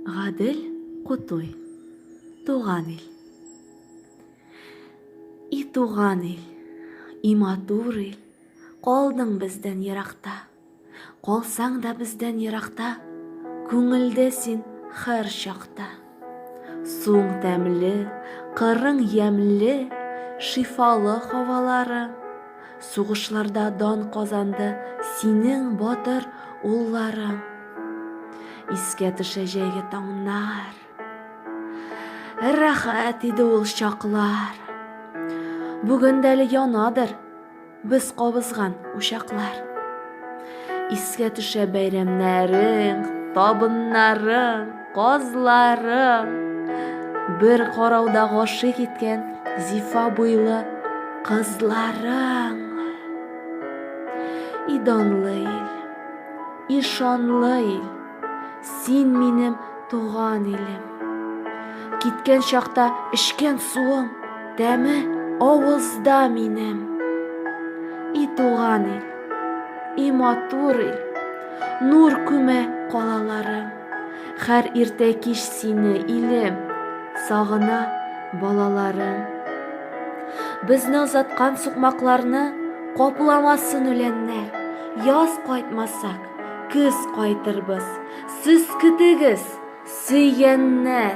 Гадел Кутой. Туган ил. И туган ил, и матур ил, калдың бездән еракта. Калсаң да бездән еракта, күңелдә син һәр чакта. Суң тәмле, кырың ямьле, шифалы һаваларың. Сугышларда дан казанды синең батыр улларың. Искә төшәҗәге таңнар. Рәхәт иде ул чаклар. Бүген дә әле янадыр без кабызган учаклар. Искә төшә бәйрәмнәрең, табыннарың, казларың. Бер карауда гашыйк иткән зифа буйлы кызларың. И данлы ил, и шанлы ил, син минем туган илем. Киткән чакта эчкән суың, тәме авызда минем. И туган ил, и матур ил, нур күмә калаларың. Һәр иртә кич сине илем, сагына балаларың. Безне озаткан сукмакларны капламасын үләннәр. Яз кайтмасак, көз кайтырбыз. Сез көтегез, сөйгәннәр.